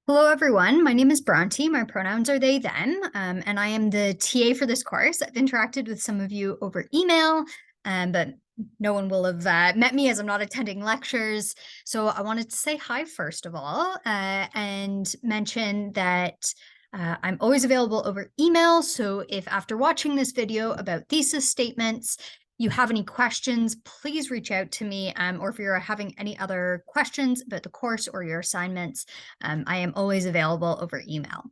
Hello, everyone. My name is Bronte. My pronouns are they, them, and I am the TA for this course. I've interacted with some of you over email, but no one will have met me as I'm not attending lectures. So I wanted to say hi, first of all, and mention that I'm always available over email. So if after watching this video about thesis statements, you have any questions, please reach out to me, or if you're having any other questions about the course or your assignments, I am always available over email.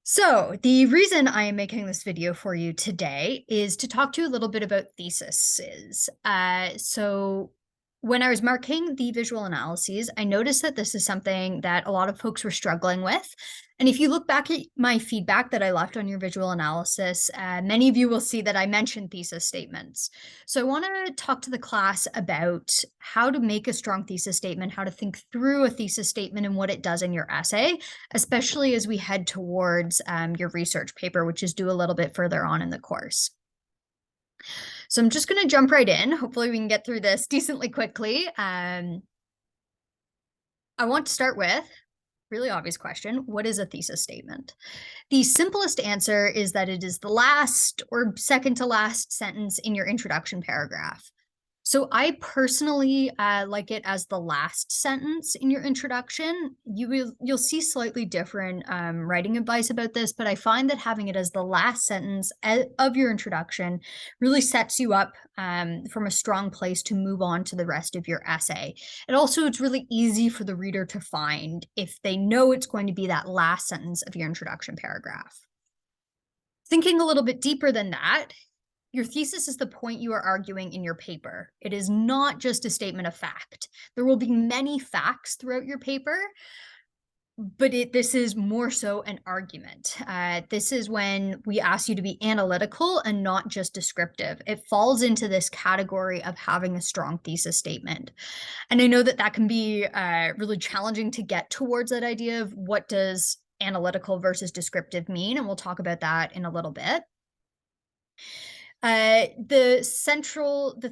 So the reason I am making this video for you today is to talk to you a little bit about theses. So when I was marking the visual analyses, I noticed that this is something that a lot of folks were struggling with. And if you look back at my feedback that I left on your visual analysis, many of you will see that I mentioned thesis statements. So I want to talk to the class about how to make a strong thesis statement, how to think through a thesis statement and what it does in your essay, especially as we head towards your research paper, which is due a little bit further on in the course. So I'm just going to jump right in. Hopefully we can get through this decently quickly. I want to start with really obvious question. What is a thesis statement? The simplest answer is that it is the last or second to last sentence in your introduction paragraph. So I personally like it as the last sentence in your introduction. You'll see slightly different writing advice about this, but I find that having it as the last sentence of your introduction really sets you up from a strong place to move on to the rest of your essay. And also, it's really easy for the reader to find if they know it's going to be that last sentence of your introduction paragraph. Thinking a little bit deeper than that, your thesis is the point you are arguing in your paper. It is not just a statement of fact. There will be many facts throughout your paper, but this is more so an argument. This is when we ask you to be analytical and not just descriptive. It falls into this category of having a strong thesis statement. And I know that that can be really challenging to get towards that idea of what does analytical versus descriptive mean, and we'll talk about that in a little bit. The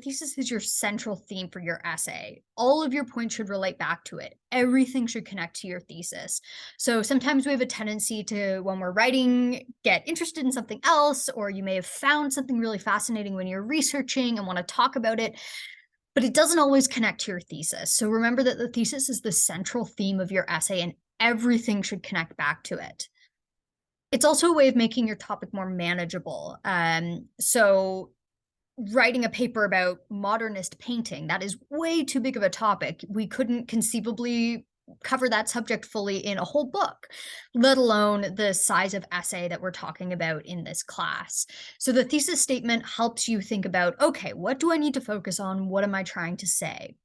thesis is your central theme for your essay. All of your points should relate back to it. Everything should connect to your thesis. So sometimes we have a tendency to, when we're writing, get interested in something else, or you may have found something really fascinating when you're researching and want to talk about it, but it doesn't always connect to your thesis. So remember that the thesis is the central theme of your essay and everything should connect back to it. It's also a way of making your topic more manageable. So writing a paper about modernist painting, that is way too big of a topic. We couldn't conceivably cover that subject fully in a whole book, let alone the size of essay that we're talking about in this class. So the thesis statement helps you think about, okay, what do I need to focus on? What am I trying to say?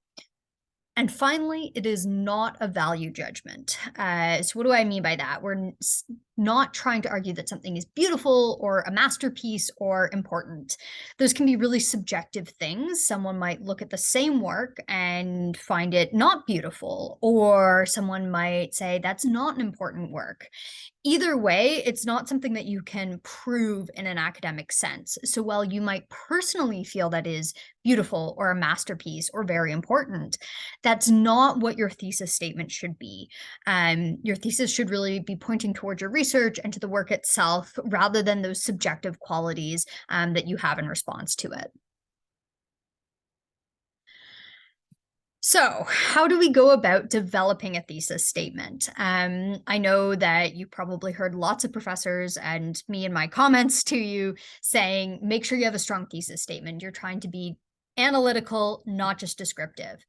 And finally, it is not a value judgment. So what do I mean by that? We're not trying to argue that something is beautiful or a masterpiece or important. Those can be really subjective things. Someone might look at the same work and find it not beautiful, or someone might say that's not an important work. Either way, it's not something that you can prove in an academic sense. So while you might personally feel that is beautiful or a masterpiece or very important, that's not what your thesis statement should be. Your thesis should really be pointing towards your research and to the work itself rather than those subjective qualities that you have in response to it. So how do we go about developing a thesis statement? I know that you probably heard lots of professors and me in my comments to you saying, make sure you have a strong thesis statement. You're trying to be analytical, not just descriptive.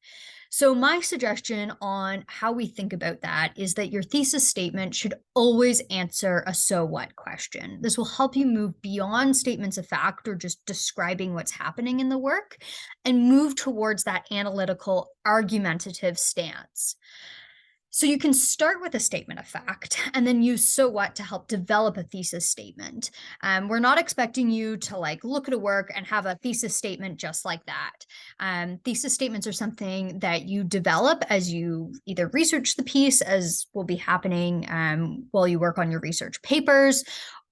So my suggestion on how we think about that is that your thesis statement should always answer a so what question. This will help you move beyond statements of fact or just describing what's happening in the work and move towards that analytical, argumentative stance. So you can start with a statement of fact and then use so what to help develop a thesis statement. We're not expecting you to look at a work and have a thesis statement just like that. Thesis statements are something that you develop as you either research the piece, as will be happening while you work on your research papers,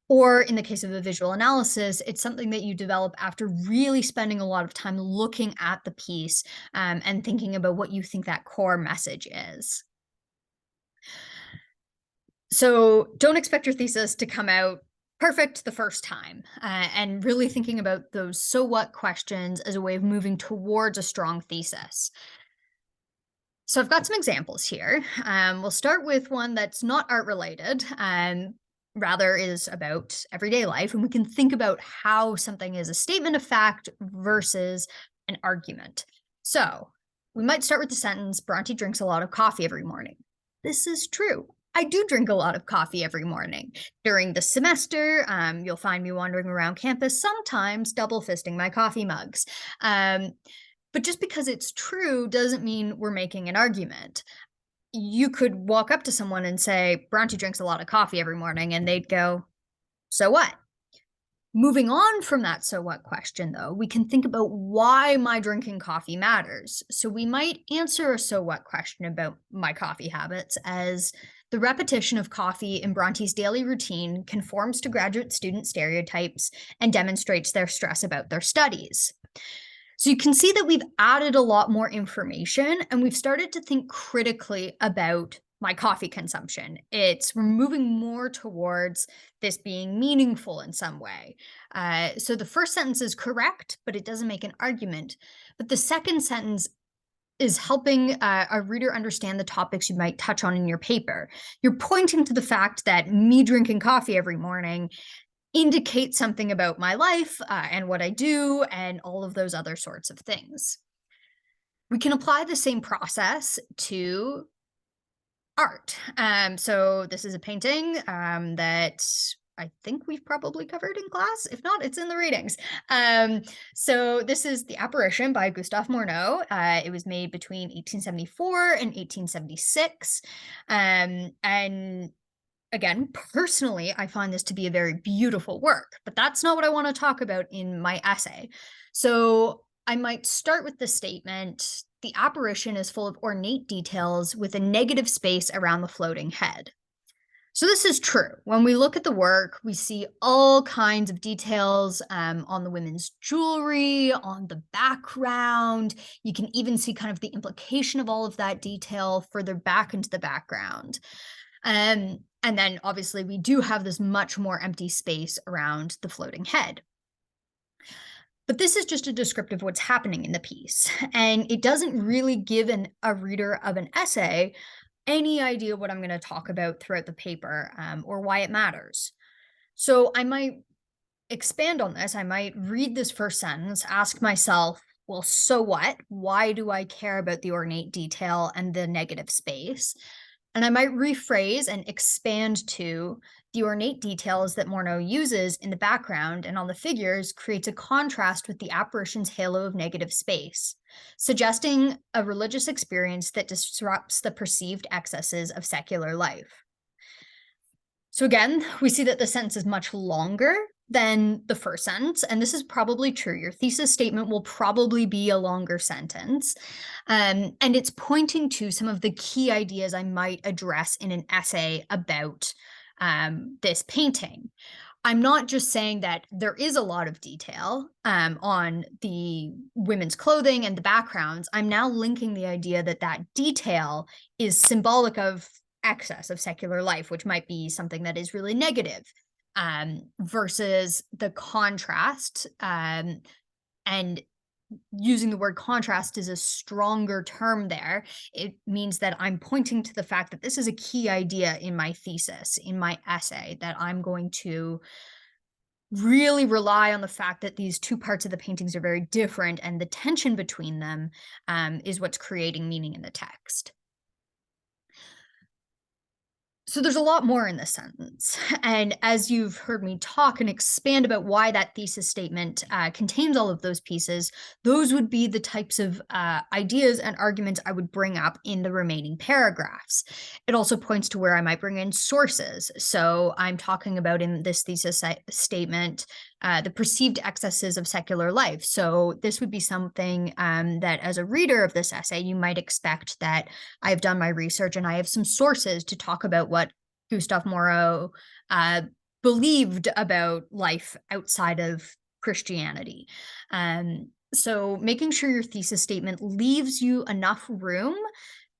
or in the case of a visual analysis, it's something that you develop after really spending a lot of time looking at the piece, and thinking about what you think that core message is. So don't expect your thesis to come out perfect the first time, and really thinking about those so what questions as a way of moving towards a strong thesis. So I've got some examples here. We'll start with one that's not art related, rather is about everyday life, and we can think about how something is a statement of fact versus an argument. So we might start with the sentence, Bronte drinks a lot of coffee every morning. This is true. I do drink a lot of coffee every morning. During the semester, you'll find me wandering around campus, sometimes double fisting my coffee mugs. But just because it's true doesn't mean we're making an argument. You could walk up to someone and say, Bronte drinks a lot of coffee every morning, and they'd go, so what? Moving on from that so what question, though, we can think about why my drinking coffee matters. So we might answer a so what question about my coffee habits as the repetition of coffee in Bronte's daily routine conforms to graduate student stereotypes and demonstrates their stress about their studies. So you can see that we've added a lot more information and we've started to think critically about my coffee consumption. We're moving more towards this being meaningful in some way. So the first sentence is correct, but it doesn't make an argument. But the second sentence is helping a reader understand the topics you might touch on in your paper. You're pointing to the fact that me drinking coffee every morning indicate something about my life and what I do and all of those other sorts of things. We can apply the same process to art. So this is a painting that I think we've probably covered in class. If not, it's in the readings. So this is The Apparition by Gustave Moreau. It was made between 1874 and 1876. And again, personally, I find this to be a very beautiful work, but that's not what I want to talk about in my essay. So I might start with the statement, the apparition is full of ornate details with a negative space around the floating head. So this is true. When we look at the work, we see all kinds of details on the women's jewelry, on the background. You can even see kind of the implication of all of that detail further back into the background. And then obviously we do have this much more empty space around the floating head. But this is just a descriptive of what's happening in the piece. And it doesn't really give a reader of an essay any idea what I'm going to talk about throughout the paper or why it matters. So I might expand on this. I might read this first sentence, ask myself, well, so what? Why do I care about the ornate detail and the negative space? And I might rephrase and expand to the ornate details that Morneau uses in the background and on the figures creates a contrast with the apparition's halo of negative space, suggesting a religious experience that disrupts the perceived excesses of secular life. So again, we see that the sentence is much longer than the first sentence, and this is probably true. Your thesis statement will probably be a longer sentence, and it's pointing to some of the key ideas I might address in an essay about this painting. I'm not just saying that there is a lot of detail on the women's clothing and the backgrounds. I'm now linking the idea that that detail is symbolic of excess of secular life, which might be something that is really negative, versus the contrast. And using the word contrast is a stronger term there. It means that I'm pointing to the fact that this is a key idea in my thesis, in my essay, that I'm going to really rely on the fact that these two parts of the paintings are very different and the tension between them is what's creating meaning in the text. So there's a lot more in this sentence. And as you've heard me talk and expand about why that thesis statement contains all of those pieces, those would be the types of ideas and arguments I would bring up in the remaining paragraphs. It also points to where I might bring in sources. So I'm talking about in this thesis statement, the perceived excesses of secular life. So this would be something that as a reader of this essay, you might expect that I've done my research and I have some sources to talk about what Gustave Moreau believed about life outside of Christianity. So making sure your thesis statement leaves you enough room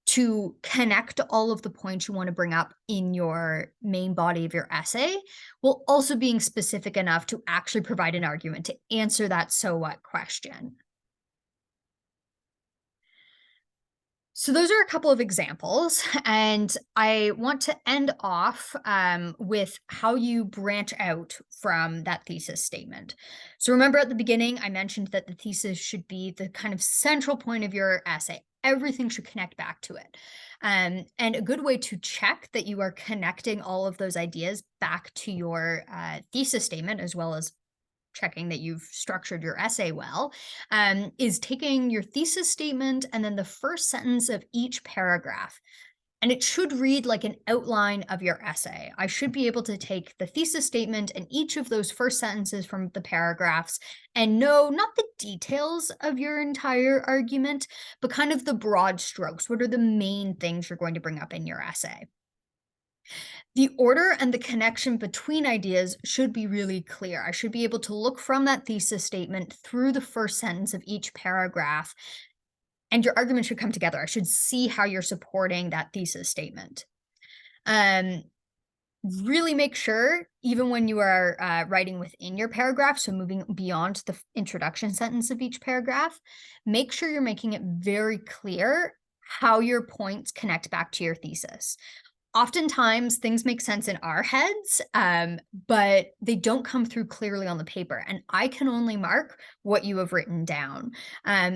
to connect all of the points you want to bring up in your main body of your essay, while also being specific enough to actually provide an argument to answer that so what question. So those are a couple of examples, and I want to end off with how you branch out from that thesis statement. So remember at the beginning, I mentioned that the thesis should be the kind of central point of your essay. Everything should connect back to it. And a good way to check that you are connecting all of those ideas back to your thesis statement, as well as checking that you've structured your essay well, is taking your thesis statement and then the first sentence of each paragraph. And it should read like an outline of your essay. I should be able to take the thesis statement and each of those first sentences from the paragraphs and know not the details of your entire argument, but kind of the broad strokes. What are the main things you're going to bring up in your essay? The order and the connection between ideas should be really clear. I should be able to look from that thesis statement through the first sentence of each paragraph, and your argument should come together. I should see how you're supporting that thesis statement. Really make sure, even when you are writing within your paragraph, so moving beyond the introduction sentence of each paragraph, make sure you're making it very clear how your points connect back to your thesis. Oftentimes, things make sense in our heads, but they don't come through clearly on the paper, and I can only mark what you have written down.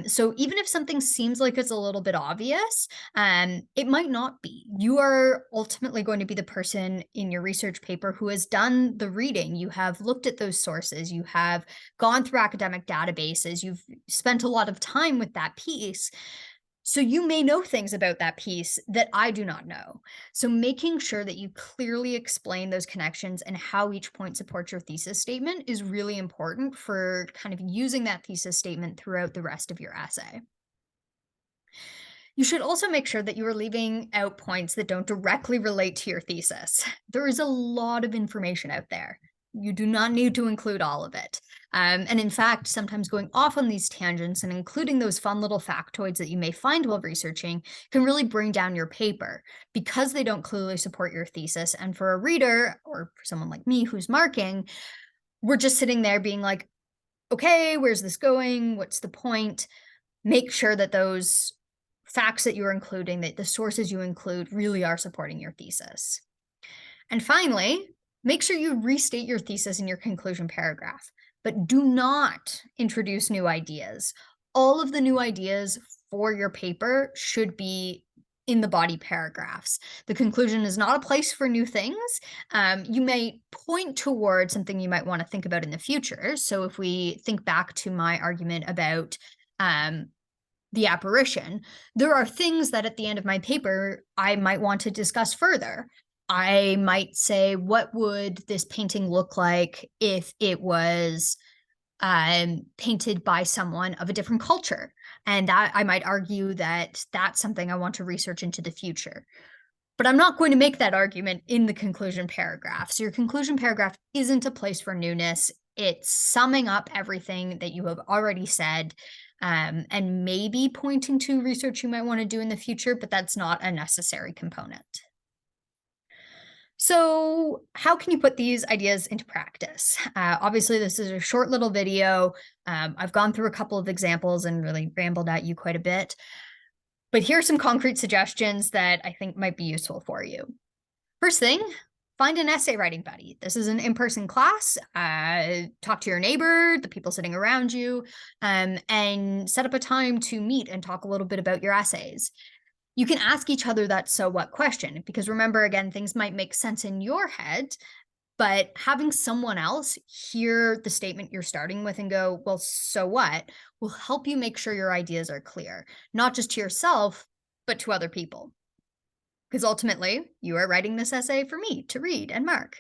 So even if something seems like it's a little bit obvious, it might not be. You are ultimately going to be the person in your research paper who has done the reading. You have looked at those sources. You have gone through academic databases. You've spent a lot of time with that piece. So you may know things about that piece that I do not know. So making sure that you clearly explain those connections and how each point supports your thesis statement is really important for kind of using that thesis statement throughout the rest of your essay. You should also make sure that you are leaving out points that don't directly relate to your thesis. There is a lot of information out there. You do not need to include all of it. And in fact, sometimes going off on these tangents and including those fun little factoids that you may find while researching can really bring down your paper because they don't clearly support your thesis. And for a reader, or for someone like me who's marking, we're just sitting there being like, okay, where's this going? What's the point? Make sure that those facts that you're including, that the sources you include really are supporting your thesis. And finally, make sure you restate your thesis in your conclusion paragraph, but do not introduce new ideas. All of the new ideas for your paper should be in the body paragraphs. The conclusion is not a place for new things. You may point towards something you might want to think about in the future. So if we think back to my argument about the apparition, there are things that at the end of my paper I might want to discuss further. I might say, what would this painting look like if it was painted by someone of a different culture? And that I might argue that that's something I want to research into the future. But I'm not going to make that argument in the conclusion paragraph. So your conclusion paragraph isn't a place for newness. It's summing up everything that you have already said, and maybe pointing to research you might want to do in the future, but that's not a necessary component. So how can you put these ideas into practice? Obviously, this is a short little video. I've gone through a couple of examples and really rambled at you quite a bit. But here are some concrete suggestions that I think might be useful for you. First thing, find an essay writing buddy. This is an in-person class. Talk to your neighbor, the people sitting around you, and set up a time to meet and talk a little bit about your essays. You can ask each other that so what question, because remember, again, things might make sense in your head, but having someone else hear the statement you're starting with and go, well, so what, will help you make sure your ideas are clear, not just to yourself, but to other people. Because ultimately, you are writing this essay for me to read and mark.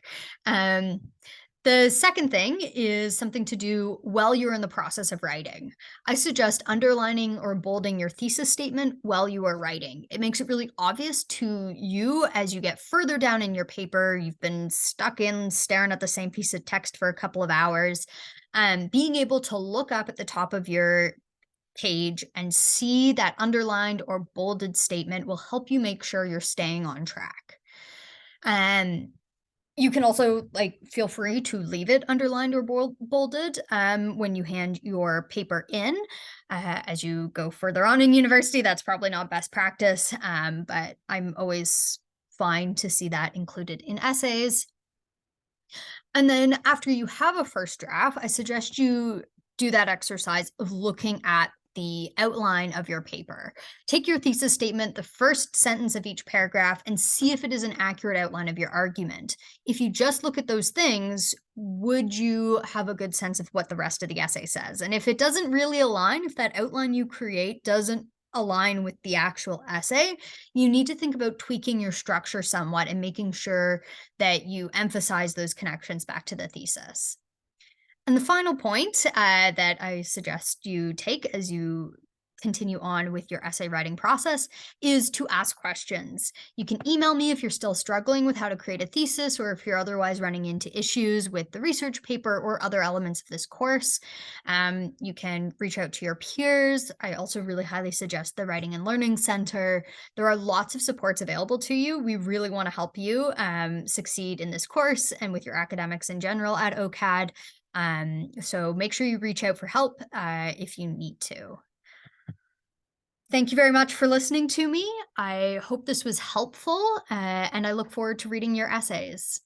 The second thing is something to do while you're in the process of writing. I suggest underlining or bolding your thesis statement while you are writing. It makes it really obvious to you as you get further down in your paper. You've been stuck in staring at the same piece of text for a couple of hours. Being able to look up at the top of your page and see that underlined or bolded statement will help you make sure you're staying on track. And you can also feel free to leave it underlined or bolded when you hand your paper in. As you go further on in university, that's probably not best practice, but I'm always fine to see that included in essays. And then after you have a first draft, I suggest you do that exercise of looking at the outline of your paper. Take your thesis statement, the first sentence of each paragraph, and see if it is an accurate outline of your argument. If you just look at those things, would you have a good sense of what the rest of the essay says? And if it doesn't really align, if that outline you create doesn't align with the actual essay, you need to think about tweaking your structure somewhat and making sure that you emphasize those connections back to the thesis. And the final point that I suggest you take as you continue on with your essay writing process is to ask questions. You can email me if you're still struggling with how to create a thesis, or if you're otherwise running into issues with the research paper or other elements of this course. You can reach out to your peers. I also really highly suggest the Writing and Learning Center. There are lots of supports available to you. We really want to help you succeed in this course and with your academics in general at OCAD. So make sure you reach out for help if you need to. Thank you very much for listening to me. I hope this was helpful, and I look forward to reading your essays.